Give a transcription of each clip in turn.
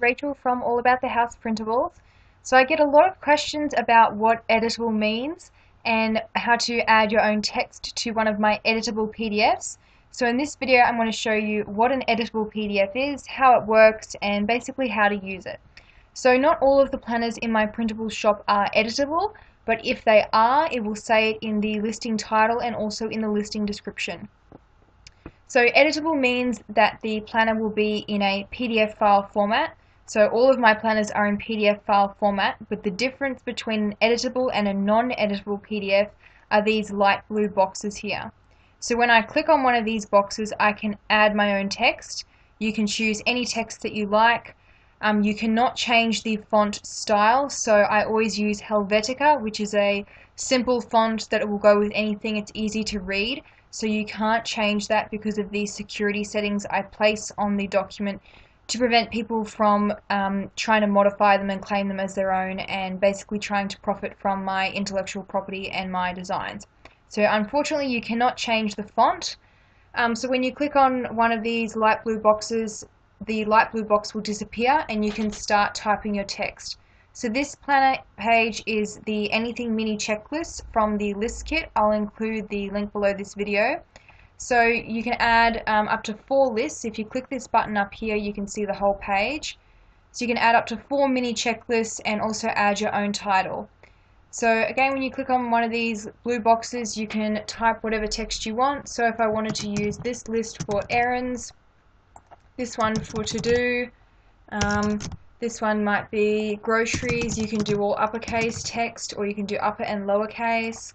Rachel from All About the House Printables. So I get a lot of questions about what editable means and how to add your own text to one of my editable PDFs. So in this video I'm going to show you what an editable PDF is, how it works, and basically how to use it. So not all of the planners in my printable shop are editable, but if they are, it will say it in the listing title and also in the listing description. So editable means that the planner will be in a PDF file format. So all of my planners are in PDF file format, but the difference between an editable and a non-editable PDF are these light blue boxes here. So when I click on one of these boxes, I can add my own text. You can choose any text that you like. You cannot change the font style, so I always use Helvetica, which is a simple font that will go with anything. It's easy to read, so you can't change that because of the security settings I place on the document to prevent people from trying to modify them and claim them as their own and basically trying to profit from my intellectual property and my designs. So unfortunately you cannot change the font. So when you click on one of these light blue boxes, the light blue box will disappear and you can start typing your text. So this planner page is the Anything Mini Checklist from the list kit. I'll include the link below this video. So you can add up to 4 lists. If you click this button up here, you can see the whole page. So you can add up to 4 mini checklists and also add your own title. So again, when you click on one of these blue boxes, you can type whatever text you want. So if I wanted to use this list for errands, this one for to-do, this one might be groceries, you can do all uppercase text or you can do upper and lowercase,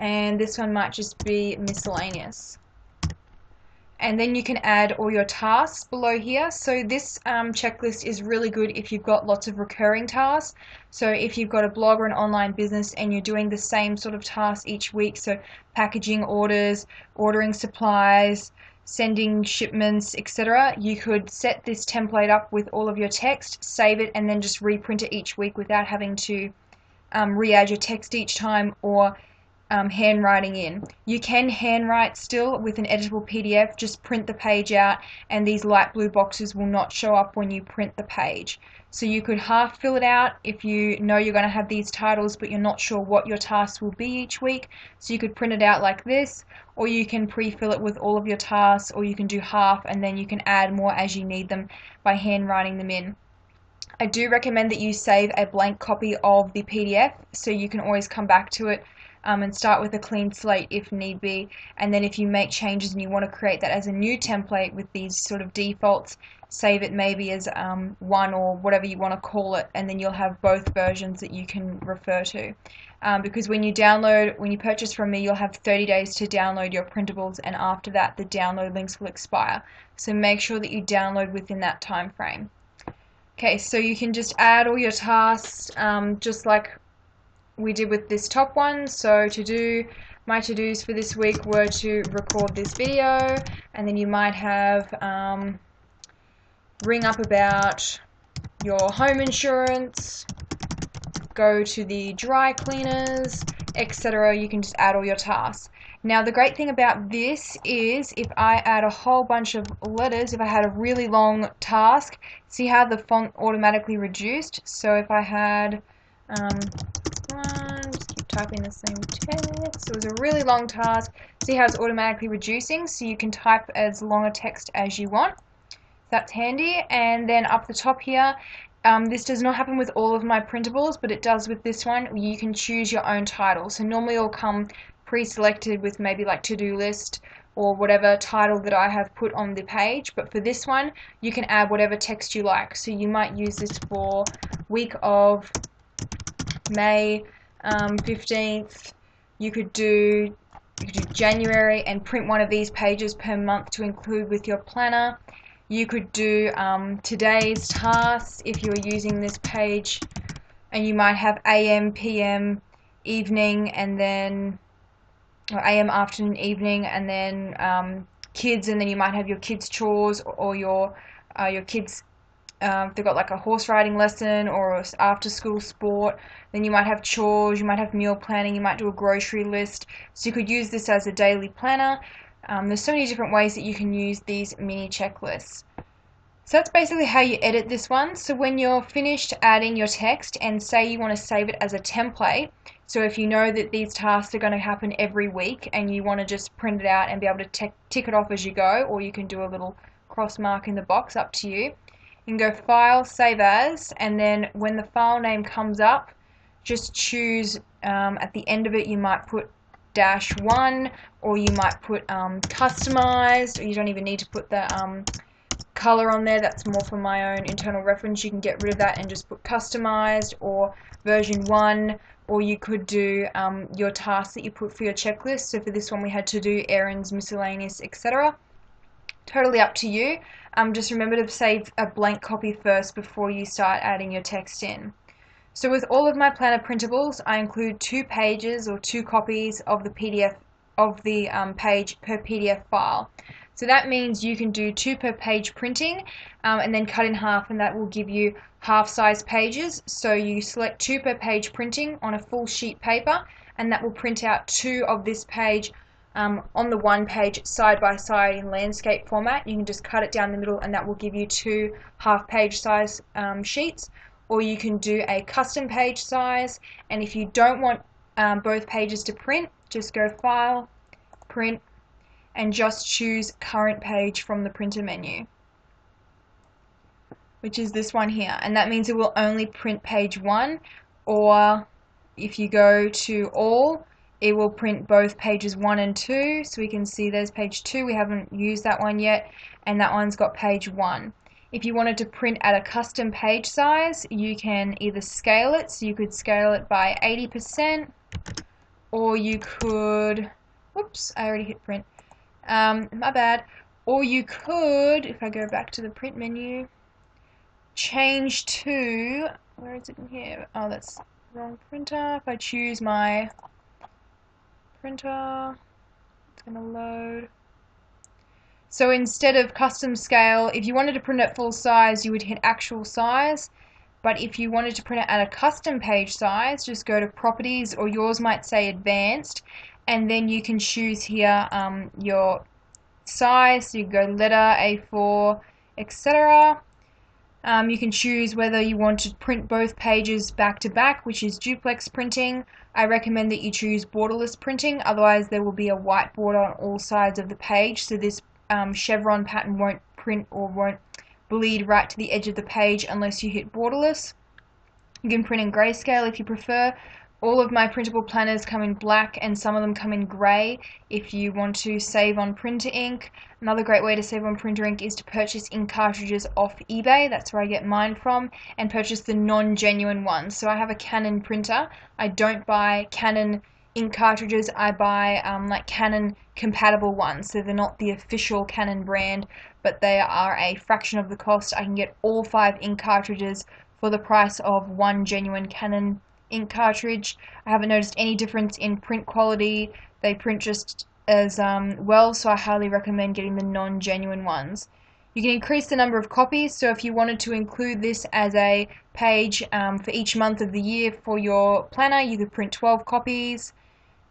and this one might just be miscellaneous. And then you can add all your tasks below here. So this checklist is really good if you've got lots of recurring tasks. So if you've got a blog or an online business and you're doing the same sort of tasks each week, so packaging orders, ordering supplies, sending shipments, etc., you could set this template up with all of your text, save it, and then just reprint it each week without having to re-add your text each time or handwriting in. You can handwrite still with an editable PDF, just print the page out and these light blue boxes will not show up when you print the page. So you could half fill it out if you know you're going to have these titles but you're not sure what your tasks will be each week. So you could print it out like this, or you can pre-fill it with all of your tasks, or you can do half and then you can add more as you need them by handwriting them in. I do recommend that you save a blank copy of the PDF so you can always come back to it and start with a clean slate if need be, and then if you make changes and you want to create that as a new template with these sort of defaults, save it maybe as 1 or whatever you want to call it, and then you'll have both versions that you can refer to. Because when you purchase from me, you'll have 30 days to download your printables, and after that the download links will expire. So make sure that you download within that time frame. Okay, so you can just add all your tasks just like we did with this top one. So my to-dos for this week were to record this video, and then you might have ring up about your home insurance, go to the dry cleaners, etc. You can just add all your tasks. Now the great thing about this is if I add a whole bunch of letters, if I had a really long task, see how the font automatically reduced? So if I had just keep typing the same text. So it was a really long task. See how it's automatically reducing, so you can type as long a text as you want. That's handy. And then up the top here, this does not happen with all of my printables, but it does with this one. You can choose your own title. So normally it'll come pre-selected with maybe like to-do list or whatever title that I have put on the page, but for this one you can add whatever text you like. So you might use this for week of May 15th. You could do January and print one of these pages per month to include with your planner. You could do today's tasks if you're using this page, and you might have AM, PM, evening, and then or AM, afternoon, evening, and then kids, and then you might have your kids' chores or your kids. If they've got like a horse riding lesson or after school sport, then you might have chores, you might have meal planning, you might do a grocery list. So you could use this as a daily planner. There's so many different ways that you can use these mini checklists. So that's basically how you edit this one. So when you're finished adding your text and say you want to save it as a template, so if you know that these tasks are going to happen every week and you want to just print it out and be able to tick it off as you go, or you can do a little cross mark in the box, up to you. You can go File, Save As, and then when the file name comes up, just choose, at the end of it you might put -1, or you might put customized, or you don't even need to put the color on there. That's more for my own internal reference. You can get rid of that and just put customized or version 1, or you could do your tasks that you put for your checklist. So for this one we had to do errands, miscellaneous, etc. Totally up to you. Just remember to save a blank copy first before you start adding your text in. So with all of my planner printables, I include 2 pages or 2 copies of the PDF of the page per PDF file. So that means you can do 2 per page printing and then cut in half, and that will give you half-size pages. So you select 2 per page printing on a full sheet paper, and that will print out 2 of this page on the one page side by side in landscape format. You can just cut it down the middle and that will give you 2 half-page size sheets. Or you can do a custom page size, and if you don't want both pages to print, just go File, Print, and just choose Current Page from the printer menu, which is this one here, and that means it will only print page 1, or if you go to All, it will print both pages 1 and 2, so we can see there's page 2, we haven't used that one yet, and that one's got page 1. If you wanted to print at a custom page size, you can either scale it, so you could scale it by 80%, or you could, whoops, I already hit print, my bad, or you could, if I go back to the print menu, change to, where is it in here, oh that's the wrong printer, if I choose my printer, it's going to load. So instead of custom scale, if you wanted to print at full size, you would hit actual size. But if you wanted to print it at a custom page size, just go to Properties, or yours might say Advanced, and then you can choose here your size. So you go letter, A4, etc. You can choose whether you want to print both pages back to back, which is duplex printing. I recommend that you choose borderless printing, otherwise there will be a white border on all sides of the page, so this chevron pattern won't print or won't bleed right to the edge of the page unless you hit borderless. You can print in grayscale if you prefer. All of my printable planners come in black and some of them come in grey if you want to save on printer ink. Another great way to save on printer ink is to purchase ink cartridges off eBay. That's where I get mine from, and purchase the non-genuine ones. So I have a Canon printer. I don't buy Canon ink cartridges, I buy like Canon compatible ones, so they're not the official Canon brand, but they are a fraction of the cost. I can get all 5 ink cartridges for the price of 1 genuine Canon ink cartridge. I haven't noticed any difference in print quality. They print just as well, so I highly recommend getting the non-genuine ones. You can increase the number of copies, so if you wanted to include this as a page for each month of the year for your planner, you could print 12 copies,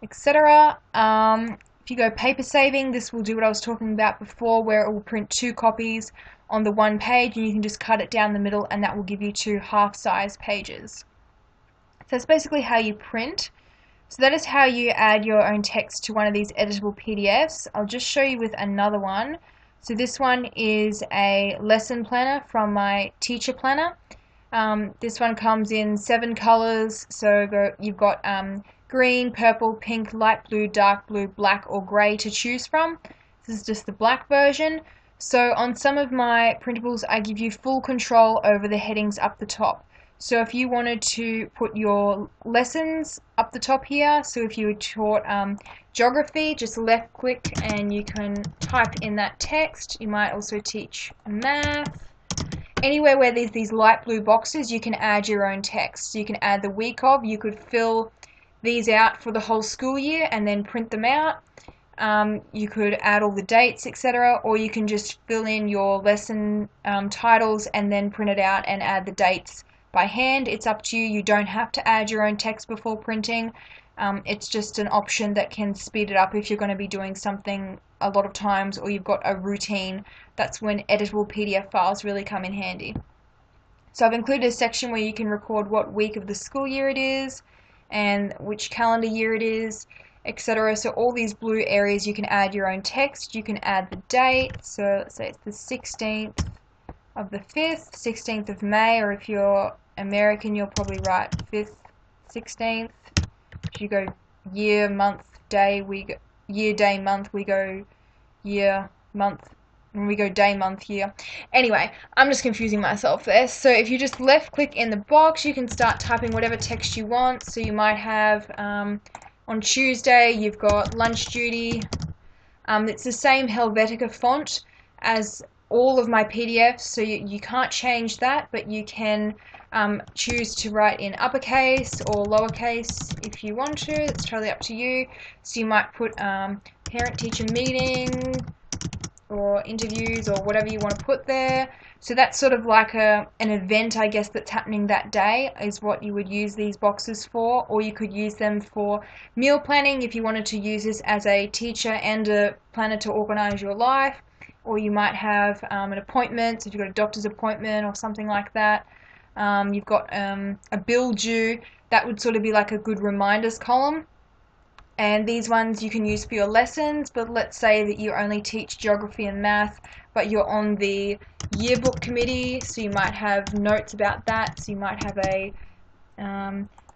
etc. If you go paper saving, this will do what I was talking about before, where it will print 2 copies on the one page, and you can just cut it down the middle and that will give you 2 half-size pages. So that's basically how you print. So that is how you add your own text to one of these editable PDFs. I'll just show you with another one. So this one is a lesson planner from my teacher planner. This one comes in 7 colors, so you've got green, purple, pink, light blue, dark blue, black, or grey to choose from. This is just the black version. So on some of my printables, I give you full control over the headings up the top. So if you wanted to put your lessons up the top here, so if you were taught geography, just left click and you can type in that text. You might also teach math. Anywhere where there's these light blue boxes, you can add your own text. So you can add the week of, you could fill these out for the whole school year and then print them out. You could add all the dates, etc., or you can just fill in your lesson titles and then print it out and add the dates by hand. It's up to you. You don't have to add your own text before printing. It's just an option that can speed it up if you're going to be doing something a lot of times or you've got a routine. That's when editable PDF files really come in handy. So I've included a section where you can record what week of the school year it is and which calendar year it is, etc. So all these blue areas you can add your own text. You can add the date. So let's say it's the 16th of the 5th, 16th of May, or if you're American you'll probably write 5th, 16th. If you go year, month, day, we go year, day, month, we go year, month, and we go day, month, year. Anyway, I'm just confusing myself there. So if you just left click in the box, you can start typing whatever text you want. So you might have on Tuesday you've got lunch duty. It's the same Helvetica font as all of my PDFs, so you can't change that, but you can choose to write in uppercase or lowercase if you want to. It's totally up to you. So you might put parent-teacher meeting or interviews or whatever you want to put there. So that's sort of like an event, I guess, that's happening that day is what you would use these boxes for. Or you could use them for meal planning if you wanted to use this as a teacher and a planner to organize your life. Or you might have an appointment, so if you've got a doctor's appointment or something like that. You've got a bill due, that would sort of be like a good reminders column. And these ones you can use for your lessons, but let's say that you only teach geography and math, but you're on the yearbook committee, so you might have notes about that. So you might have a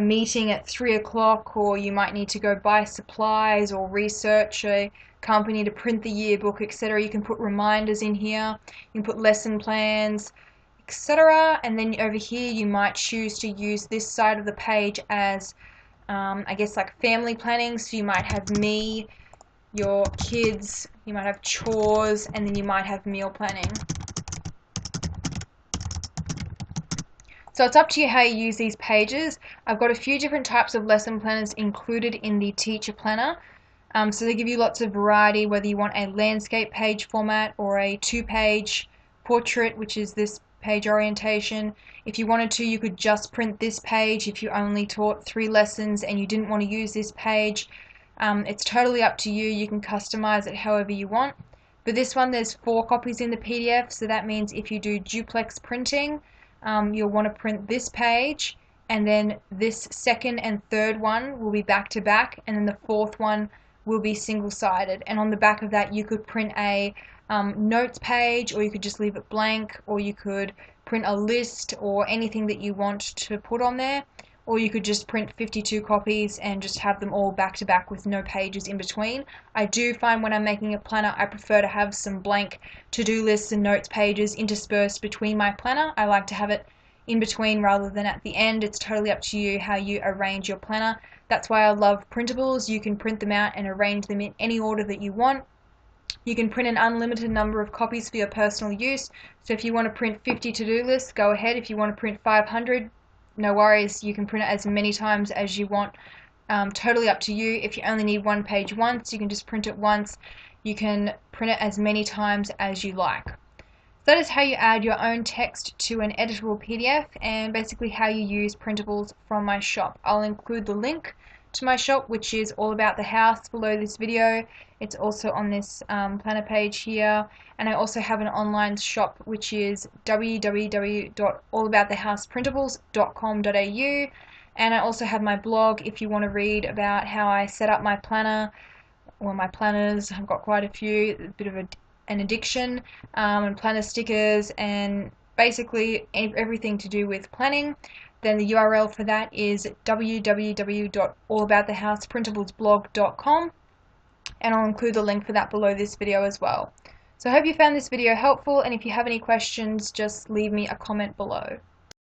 meeting at 3 o'clock, or you might need to go buy supplies or research a company to print the yearbook, etc. You can put reminders in here, you can put lesson plans, etc. And then over here you might choose to use this side of the page as I guess like family planning. So you might have me, your kids, you might have chores, and then you might have meal planning. So it's up to you how you use these pages. I've got a few different types of lesson planners included in the teacher planner. So they give you lots of variety, whether you want a landscape page format or a 2-page portrait, which is this page orientation. If you wanted to, you could just print this page if you only taught 3 lessons and you didn't want to use this page. It's totally up to you. You can customize it however you want. For this one, there's 4 copies in the PDF, so that means if you do duplex printing, you'll want to print this page, and then this second and third one will be back to back, and then the fourth one will be single-sided. And on the back of that you could print a notes page, or you could just leave it blank, or you could print a list or anything that you want to put on there, or you could just print 52 copies and just have them all back to back with no pages in between. I do find when I'm making a planner I prefer to have some blank to-do lists and notes pages interspersed between my planner. I like to have it in between rather than at the end. It's totally up to you how you arrange your planner. That's why I love printables. You can print them out and arrange them in any order that you want. You can print an unlimited number of copies for your personal use. So if you want to print 50 to-do lists, go ahead. If you want to print 500, no worries. You can print it as many times as you want. Totally up to you. If you only need one page once, you can just print it once. You can print it as many times as you like. That is how you add your own text to an editable PDF, and basically how you use printables from my shop. I'll include the link to my shop, which is All About the House, below this video. It's also on this planner page here, and I also have an online shop which is www.allaboutthehouseprintables.com.au, and I also have my blog if you want to read about how I set up my planner, or my planners. I've got quite a few, a bit of an addiction, and planner stickers, and basically everything to do with planning. Then the URL for that is www.allaboutthehouseprintablesblog.com, and I'll include the link for that below this video as well. So I hope you found this video helpful, and if you have any questions, just leave me a comment below.